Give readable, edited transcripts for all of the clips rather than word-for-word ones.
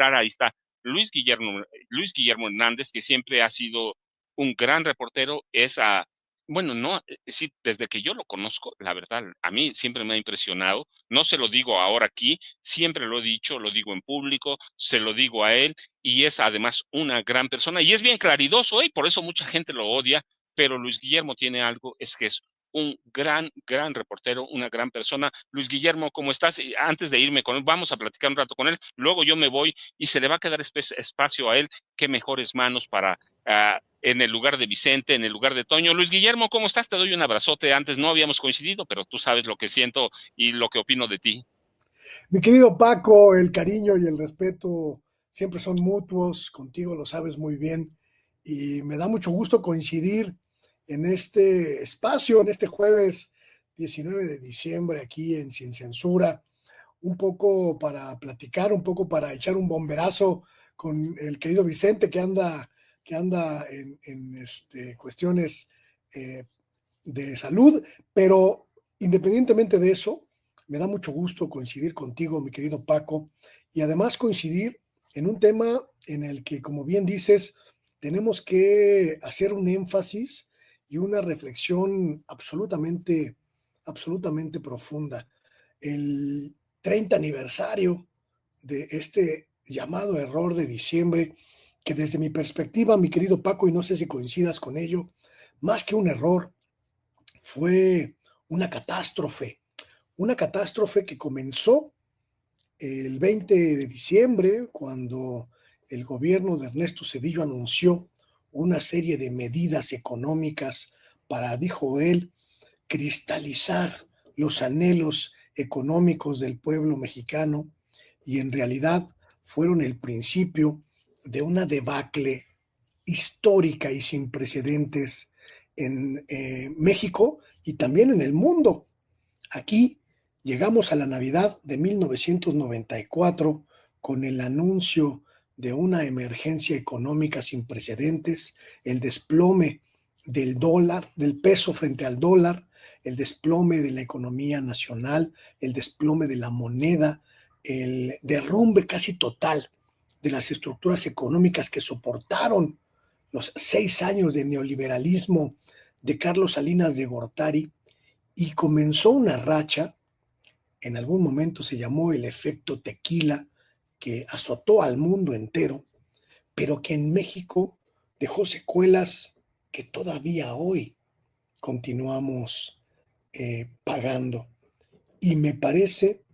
entrar, ahí está Luis Guillermo Hernández, que siempre ha sido un gran reportero, bueno, no, sí, desde que yo lo conozco, la verdad, a mí siempre me ha impresionado, no se lo digo ahora aquí, siempre lo he dicho, lo digo en público, se lo digo a él, y es además una gran persona, y es bien claridoso, y por eso mucha gente lo odia, pero Luis Guillermo tiene algo, es que es un gran reportero, una gran persona. Luis Guillermo, ¿cómo estás? Y antes de irme con él, vamos a platicar un rato con él, luego yo me voy y se le va a quedar espacio a él, qué mejores manos para en el lugar de Vicente, en el lugar de Toño. Luis Guillermo, ¿cómo estás? Te doy un abrazote. Antes no habíamos coincidido, pero tú sabes lo que siento y lo que opino de ti. Mi querido Paco, el cariño y el respeto siempre son mutuos, contigo lo sabes muy bien y me da mucho gusto coincidir en este espacio, en este jueves 19 de diciembre aquí en Sin Censura, un poco para platicar, un poco para echar un bomberazo con el querido Vicente que anda en cuestiones eh, de salud, pero independientemente de eso, me da mucho gusto coincidir contigo, mi querido Paco, y además coincidir en un tema en el que, como bien dices, tenemos que hacer un énfasis y una reflexión absolutamente profunda. El 30 aniversario de este llamado error de diciembre, que desde mi perspectiva, mi querido Paco, y no sé si coincidas con ello, más que un error, fue una catástrofe que comenzó el 20 de diciembre, cuando el gobierno de Ernesto Zedillo anunció una serie de medidas económicas para, dijo él, cristalizar los anhelos económicos del pueblo mexicano, y en realidad fueron el principio de una debacle histórica y sin precedentes en México y también en el mundo. Aquí llegamos a la Navidad de 1994 con el anuncio de una emergencia económica sin precedentes, el desplome del dólar, del peso frente al dólar, el desplome de la economía nacional, el desplome de la moneda, el derrumbe casi total de las estructuras económicas que soportaron los 6 años de neoliberalismo de Carlos Salinas de Gortari, y comenzó una racha, en algún momento se llamó el efecto tequila, que azotó al mundo entero, pero que en México dejó secuelas que todavía hoy continuamos pagando. Y me parece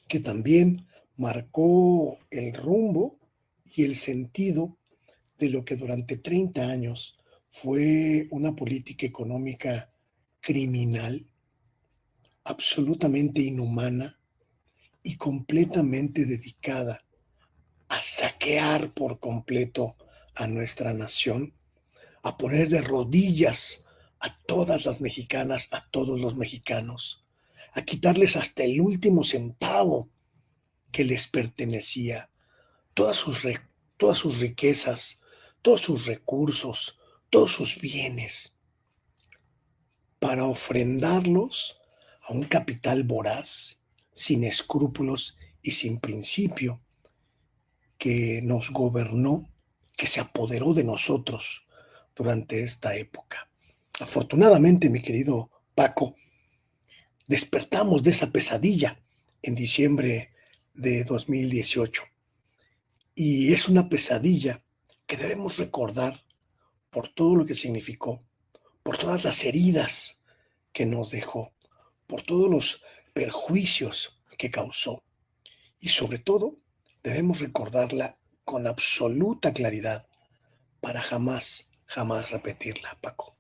que también marcó el rumbo y el sentido de lo que durante 30 años fue una política económica criminal, absolutamente inhumana y completamente dedicada a saquear por completo a nuestra nación, a poner de rodillas a todas las mexicanas, a todos los mexicanos, a quitarles hasta el último centavo que les pertenecía, todas sus, todas sus riquezas, todos sus recursos, todos sus bienes, para ofrendarlos a un capital voraz, sin escrúpulos y sin principio, que nos gobernó, que se apoderó de nosotros durante esta época. Afortunadamente, mi querido Paco, despertamos de esa pesadilla en diciembre de 2018. Y es una pesadilla que debemos recordar por todo lo que significó, por todas las heridas que nos dejó, por todos los perjuicios que causó. Y sobre todo, debemos recordarla con absoluta claridad para jamás repetirla, Paco.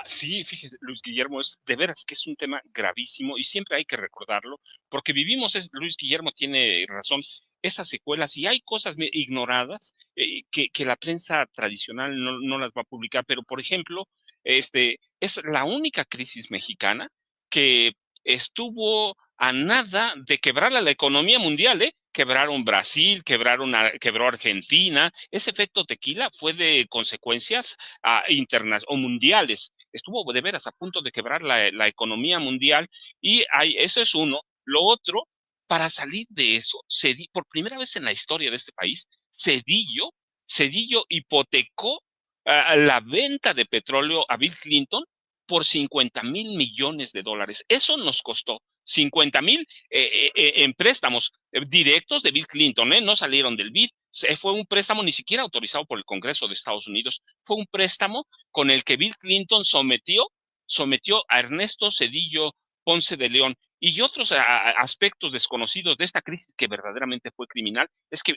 Sí, fíjese, Luis Guillermo, es de veras que es un tema gravísimo y siempre hay que recordarlo, porque Luis Guillermo tiene razón, esas secuelas y hay cosas ignoradas que la prensa tradicional no las va a publicar, pero por ejemplo, es la única crisis mexicana que estuvo a nada de quebrar a la economía mundial, ¿eh? Quebraron Brasil, quebró Argentina. Ese efecto tequila fue de consecuencias internas o mundiales. Estuvo de veras a punto de quebrar la economía mundial y ese es uno. Lo otro, Para salir de eso, por primera vez en la historia de este país, Cedillo hipotecó la venta de petróleo a Bill Clinton por $50,000 millones. Eso nos costó 50,000 en préstamos directos de Bill Clinton, no salieron del BID. Fue un préstamo ni siquiera autorizado por el Congreso de Estados Unidos. Fue un préstamo con el que Bill Clinton sometió a Ernesto Cedillo Ponce de León. Y otros aspectos desconocidos de esta crisis que verdaderamente fue criminal es que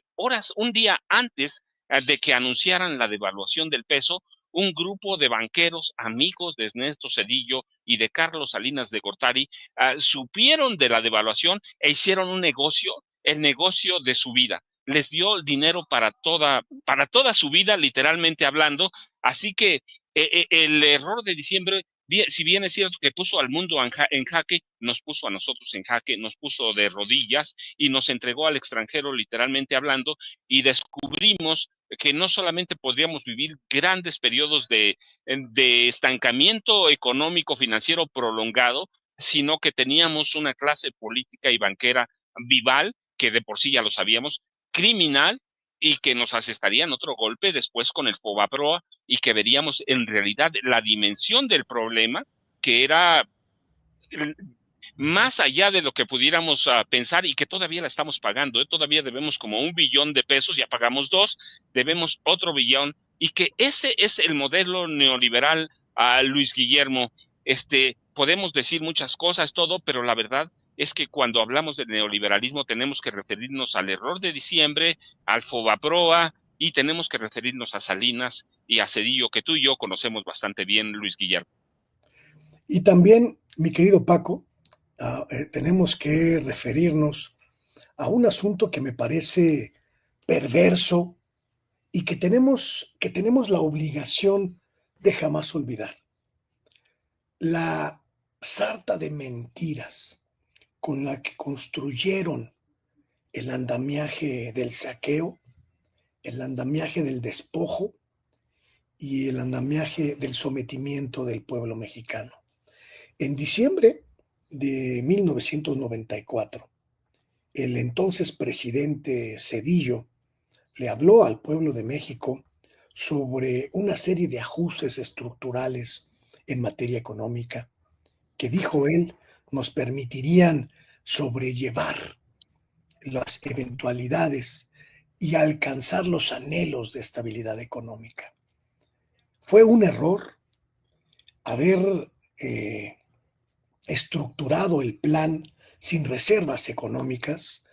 un día antes de que anunciaran la devaluación del peso, un grupo de banqueros amigos de Ernesto Cedillo y de Carlos Salinas de Gortari supieron de la devaluación e hicieron un negocio, el negocio de su vida. Les dio dinero para toda su vida, literalmente hablando. Así que el error de diciembre, si bien es cierto que puso al mundo en jaque, nos puso a nosotros en jaque, nos puso de rodillas y nos entregó al extranjero, literalmente hablando, y descubrimos que no solamente podríamos vivir grandes periodos de estancamiento económico financiero prolongado, sino que teníamos una clase política y banquera vival, que de por sí ya lo sabíamos, criminal, y que nos asestarían otro golpe después con el Fobaproa, y que veríamos en realidad la dimensión del problema, que era más allá de lo que pudiéramos pensar, y que todavía la estamos pagando. Todavía debemos como $1 billón, ya pagamos 2, debemos otro billón, y que ese es el modelo neoliberal, Luis Guillermo. Podemos decir muchas cosas, todo, pero la verdad es que cuando hablamos de neoliberalismo tenemos que referirnos al error de diciembre, al Fobaproa, y tenemos que referirnos a Salinas y a Cedillo, que tú y yo conocemos bastante bien, Luis Guillermo. Y también, mi querido Paco, tenemos que referirnos a un asunto que me parece perverso y que tenemos la obligación de jamás olvidar. La sarta de mentiras con la que construyeron el andamiaje del saqueo, el andamiaje del despojo y el andamiaje del sometimiento del pueblo mexicano. En diciembre de 1994, el entonces presidente Cedillo le habló al pueblo de México sobre una serie de ajustes estructurales en materia económica que, dijo él, nos permitirían sobrellevar las eventualidades y alcanzar los anhelos de estabilidad económica. Fue un error haber estructurado el plan sin reservas económicas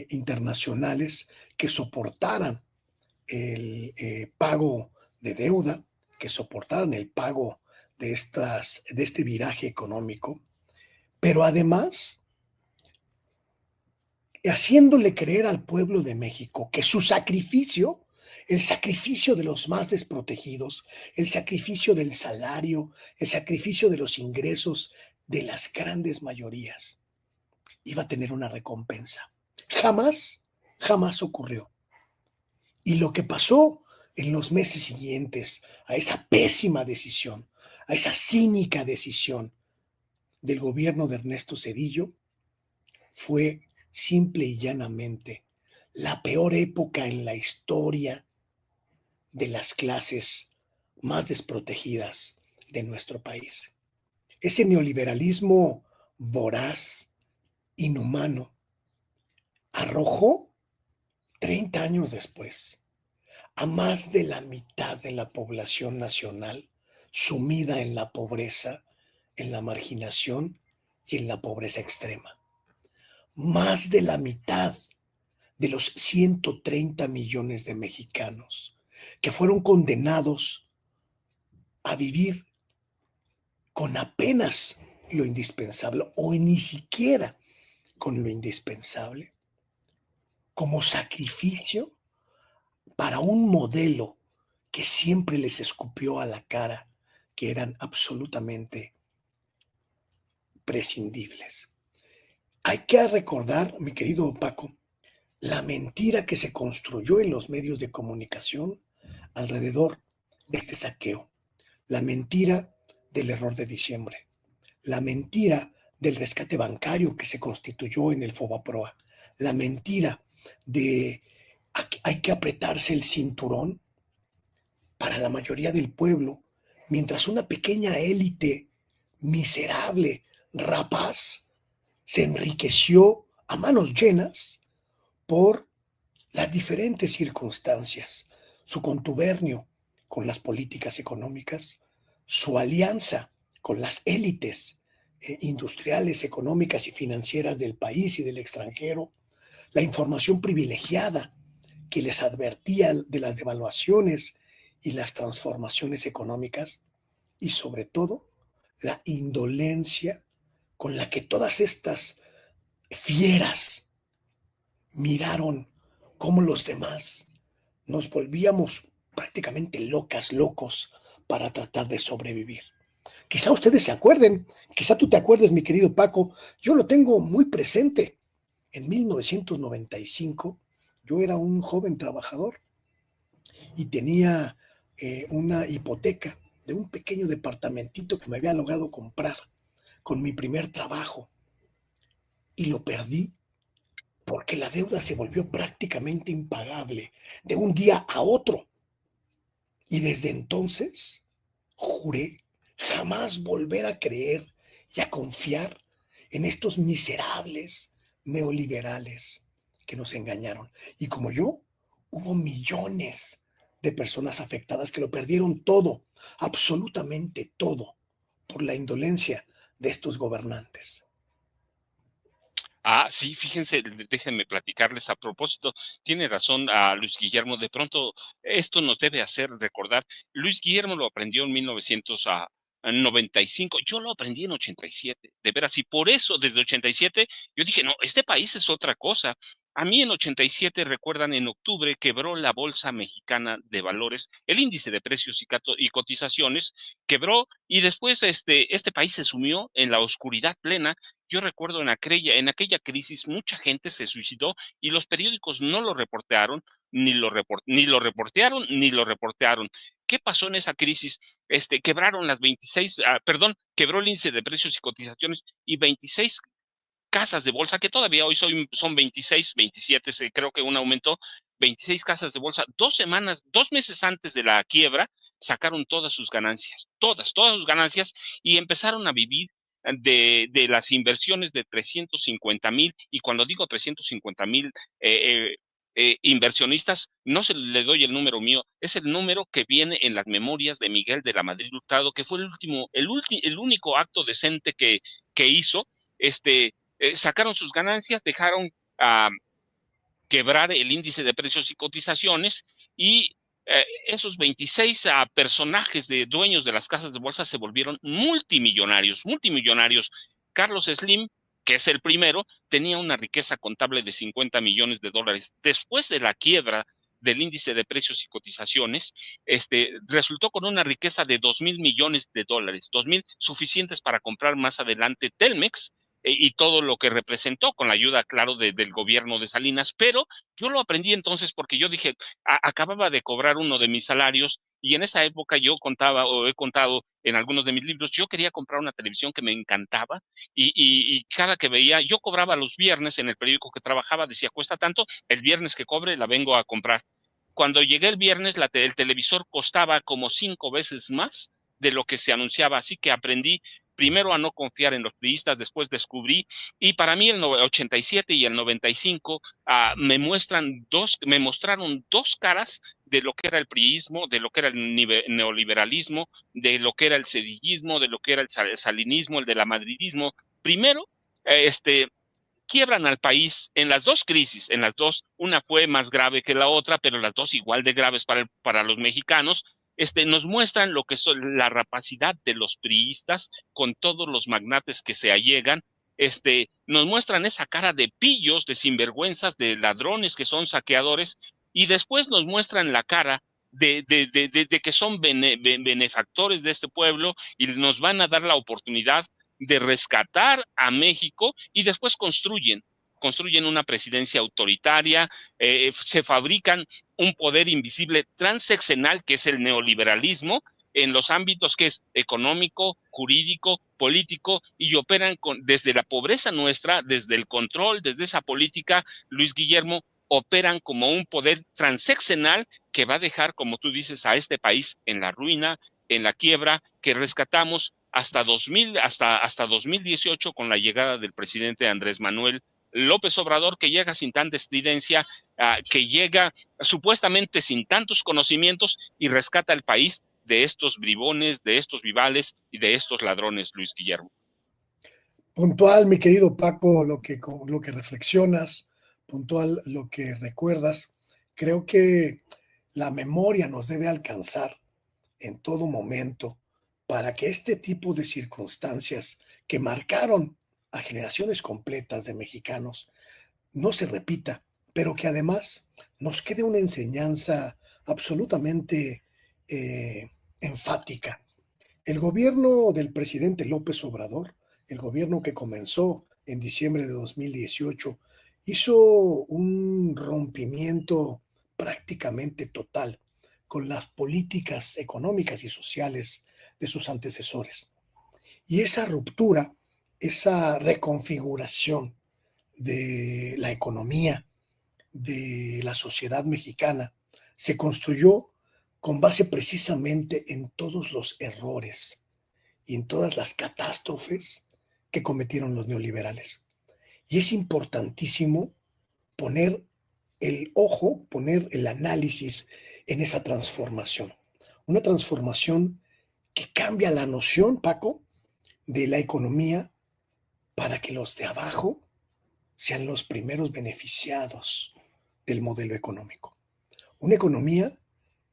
internacionales que soportaran el pago de deuda, que soportaran el pago de este viraje económico, pero además haciéndole creer al pueblo de México que su sacrificio, el sacrificio de los más desprotegidos, el sacrificio del salario, el sacrificio de los ingresos de las grandes mayorías, iba a tener una recompensa. Jamás ocurrió. Y lo que pasó en los meses siguientes a esa pésima decisión, a esa cínica decisión del gobierno de Ernesto Cedillo, fue simple y llanamente la peor época en la historia de las clases más desprotegidas de nuestro país. Ese neoliberalismo voraz, inhumano, arrojó 30 años después a más de la mitad de la población nacional sumida en la pobreza, en la marginación y en la pobreza extrema. Más de la mitad de los 130 millones de mexicanos que fueron condenados a vivir con apenas lo indispensable o ni siquiera con lo indispensable, como sacrificio para un modelo que siempre les escupió a la cara que eran absolutamente prescindibles. Hay que recordar, mi querido Paco, la mentira que se construyó en los medios de comunicación alrededor de este saqueo, la mentira del error de diciembre, la mentira del rescate bancario que se constituyó en el Fobaproa, la mentira de hay que apretarse el cinturón para la mayoría del pueblo, mientras una pequeña élite miserable, rapaz, se enriqueció a manos llenas por las diferentes circunstancias, su contubernio con las políticas económicas, su alianza con las élites industriales, económicas y financieras del país y del extranjero, la información privilegiada que les advertía de las devaluaciones y las transformaciones económicas, y sobre todo la indolencia con la que todas estas fieras miraron cómo los demás nos volvíamos prácticamente locas, locos para tratar de sobrevivir. Quizá ustedes se acuerden, quizá tú te acuerdes, mi querido Paco, yo lo tengo muy presente. En 1995 yo era un joven trabajador y tenía una hipoteca de un pequeño departamentito que me había logrado comprar con mi primer trabajo, y lo perdí porque la deuda se volvió prácticamente impagable de un día a otro. Y desde entonces juré jamás volver a creer y a confiar en estos miserables neoliberales que nos engañaron. Y como yo, hubo millones de personas afectadas que lo perdieron todo, absolutamente todo, por la indolencia de estos gobernantes. Ah, sí, fíjense, déjenme platicarles a propósito. Tiene razón Luis Guillermo. De pronto, esto nos debe hacer recordar. Luis Guillermo lo aprendió en 1995. Yo lo aprendí en 87, de veras. Y por eso, desde 87, yo dije, no, este país es otra cosa. A mí en 87, recuerdan, en octubre quebró la Bolsa Mexicana de Valores, el índice de precios y cotizaciones quebró, y después este país se sumió en la oscuridad plena. Yo recuerdo en aquella crisis mucha gente se suicidó y los periódicos no lo reportearon, ni lo reportearon. ¿Qué pasó en esa crisis? Quebraron las 26, quebró el índice de precios y cotizaciones, y 26 casas de bolsa, que todavía hoy son 26, 27, creo que un aumentó, 26 casas de bolsa, 2 semanas, 2 meses antes de la quiebra, sacaron todas sus ganancias, todas sus ganancias, y empezaron a vivir de las inversiones de 350,000, y cuando digo 350,000 inversionistas, no se le doy el número mío, es el número que viene en las memorias de Miguel de la Madrid Hurtado, que fue el único acto decente que hizo. Sacaron sus ganancias, dejaron quebrar el índice de precios y cotizaciones, y esos 26 personajes de dueños de las casas de bolsa se volvieron multimillonarios, multimillonarios. Carlos Slim, que es el primero, tenía una riqueza contable de 50 millones de dólares. Después de la quiebra del índice de precios y cotizaciones, resultó con una riqueza de 2,000 millones de dólares, 2,000 suficientes para comprar más adelante Telmex, y todo lo que representó, con la ayuda, claro, del gobierno de Salinas. Pero yo lo aprendí entonces porque yo dije, acababa de cobrar uno de mis salarios, y en esa época yo contaba, o he contado en algunos de mis libros, yo quería comprar una televisión que me encantaba, y cada que veía, yo cobraba los viernes en el periódico que trabajaba, decía, cuesta tanto, el viernes que cobre la vengo a comprar. Cuando llegué el viernes, el televisor costaba como 5 veces más de lo que se anunciaba, así que aprendí primero a no confiar en los priistas, después descubrí, y para mí el 87 y el 95 me mostraron dos caras de lo que era el priismo, de lo que era el neoliberalismo, de lo que era el cedillismo, de lo que era el salinismo, el de la madridismo. Primero, quiebran al país en las dos crisis, en las dos, una fue más grave que la otra, pero las dos igual de graves para los mexicanos. Nos muestran lo que es la rapacidad de los priistas con todos los magnates que se allegan. Nos muestran esa cara de pillos, de sinvergüenzas, de ladrones que son saqueadores, y después nos muestran la cara de que son benefactores de este pueblo, y nos van a dar la oportunidad de rescatar a México, y después construyen una presidencia autoritaria, se fabrican un poder invisible transeccional que es el neoliberalismo, en los ámbitos que es económico, jurídico, político, y operan desde la pobreza nuestra, desde el control, desde esa política, Luis Guillermo, operan como un poder transeccional que va a dejar, como tú dices, a este país en la ruina, en la quiebra, que rescatamos hasta 2018 con la llegada del presidente Andrés Manuel López Obrador, que llega sin tanta estridencia, que llega supuestamente sin tantos conocimientos y rescata al país de estos bribones, de estos vivales y de estos ladrones, Luis Guillermo. Puntual, mi querido Paco, lo que reflexionas, puntual lo que recuerdas. Creo que la memoria nos debe alcanzar en todo momento para que este tipo de circunstancias que marcaron a generaciones completas de mexicanos no se repita, pero que además nos quede una enseñanza absolutamente enfática. El gobierno del presidente López Obrador, el gobierno que comenzó en diciembre de 2018, hizo un rompimiento prácticamente total con las políticas económicas y sociales de sus antecesores. Y esa ruptura, esa reconfiguración de la economía, de la sociedad mexicana, se construyó con base precisamente en todos los errores y en todas las catástrofes que cometieron los neoliberales. Y es importantísimo poner el ojo, poner el análisis en esa transformación. Una transformación que cambia la noción, Paco, de la economía para que los de abajo sean los primeros beneficiados del modelo económico. Una economía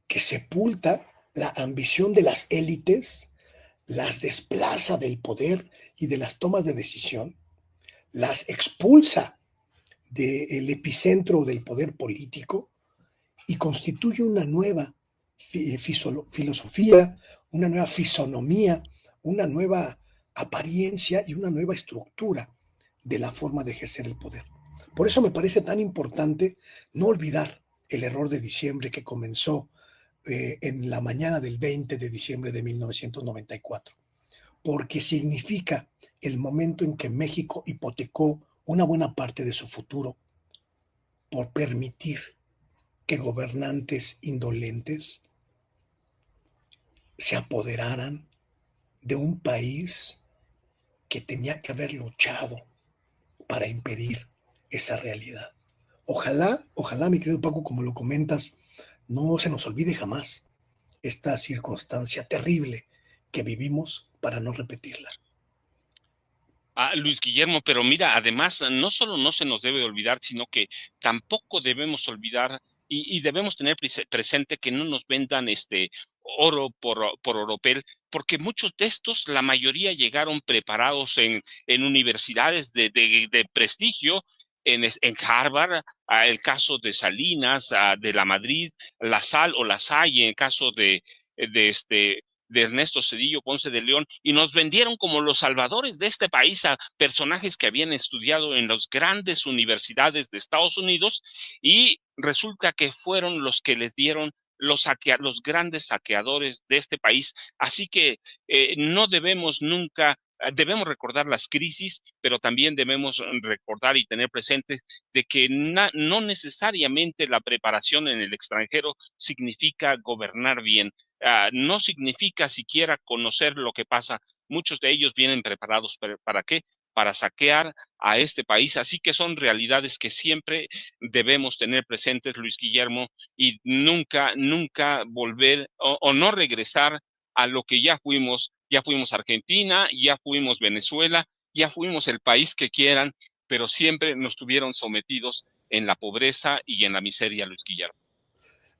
que sepulta la ambición de las élites, las desplaza del poder y de las tomas de decisión, las expulsa del epicentro del poder político y constituye una nueva filosofía, una nueva fisonomía, una nueva apariencia y una nueva estructura de la forma de ejercer el poder. Por eso me parece tan importante no olvidar el error de diciembre que comenzó en la mañana del 20 de diciembre de 1994, porque significa el momento en que México hipotecó una buena parte de su futuro por permitir que gobernantes indolentes se apoderaran de un país que tenía que haber luchado para impedir esa realidad. Ojalá, ojalá, mi querido Paco, como lo comentas, no se nos olvide jamás esta circunstancia terrible que vivimos para no repetirla. Luis Guillermo, pero mira, además, no solo no se nos debe olvidar, sino que tampoco debemos olvidar y debemos tener presente que no nos vendan oro por oropel, porque muchos de estos, la mayoría llegaron preparados en universidades de prestigio, en Harvard, el caso de Salinas, de la Madrid, La Sal o La Salle, en el caso de de Ernesto Zedillo Ponce de León, y nos vendieron como los salvadores de este país a personajes que habían estudiado en las grandes universidades de Estados Unidos, y resulta que fueron los que les dieron los grandes saqueadores de este país. Así que no debemos nunca, debemos recordar las crisis, pero también debemos recordar y tener presentes de que no necesariamente la preparación en el extranjero significa gobernar bien. No significa siquiera conocer lo que pasa. Muchos de ellos vienen preparados ¿para qué? Para saquear a este país. Así que son realidades que siempre debemos tener presentes, Luis Guillermo, y nunca volver o no regresar a lo que ya fuimos. Ya fuimos Argentina, ya fuimos Venezuela, ya fuimos el país que quieran, pero siempre nos tuvieron sometidos en la pobreza y en la miseria, Luis Guillermo.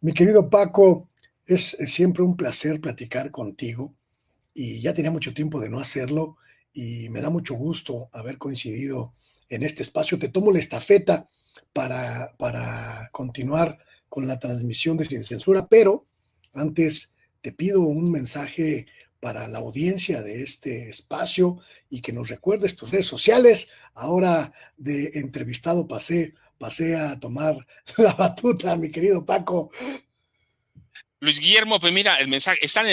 Mi querido Paco, es siempre un placer platicar contigo y ya tenía mucho tiempo de no hacerlo y me da mucho gusto haber coincidido en este espacio. Te tomo la estafeta para continuar con la transmisión de Sin Censura, pero antes te pido un mensaje para la audiencia de este espacio y que nos recuerdes tus redes sociales. Ahora de entrevistado pasé a tomar la batuta, mi querido Paco. Luis Guillermo, pues mira, el mensaje, están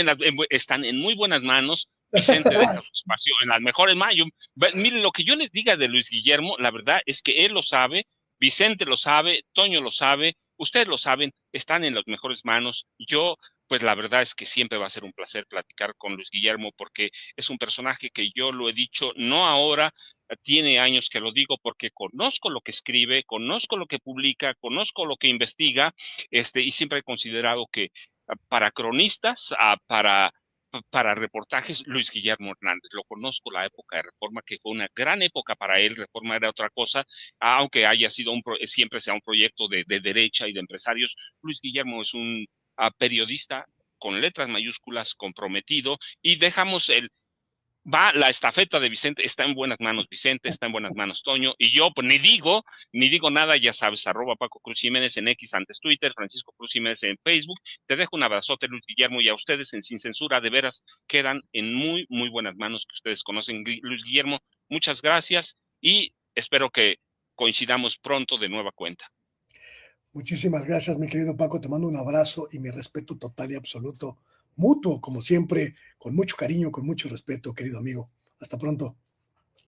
en muy buenas manos. Vicente deja su espacio en las mejores manos. Miren, lo que yo les diga de Luis Guillermo, la verdad es que él lo sabe, Vicente lo sabe, Toño lo sabe, ustedes lo saben, están en las mejores manos. Yo, pues la verdad es que siempre va a ser un placer platicar con Luis Guillermo porque es un personaje que yo lo he dicho, no ahora, tiene años que lo digo porque conozco lo que escribe, conozco lo que publica, conozco lo que investiga, y siempre he considerado que para cronistas, para reportajes, Luis Guillermo Hernández. Lo conozco la época de Reforma, que fue una gran época para él. Reforma era otra cosa, aunque haya sido siempre sea un proyecto de derecha y de empresarios. Luis Guillermo es un periodista con letras mayúsculas, comprometido, y dejamos la estafeta de Vicente, está en buenas manos Vicente, está en buenas manos Toño, y yo pues ni digo nada, ya sabes, @Paco Cruz Jiménez en X, antes Twitter, Francisco Cruz Jiménez en Facebook. Te dejo un abrazote, Luis Guillermo, y a ustedes en Sin Censura, de veras, quedan en muy, muy buenas manos que ustedes conocen. Luis Guillermo, muchas gracias y espero que coincidamos pronto de nueva cuenta. Muchísimas gracias, mi querido Paco. Te mando un abrazo y mi respeto total y absoluto, mutuo, como siempre, con mucho cariño, con mucho respeto, querido amigo. Hasta pronto.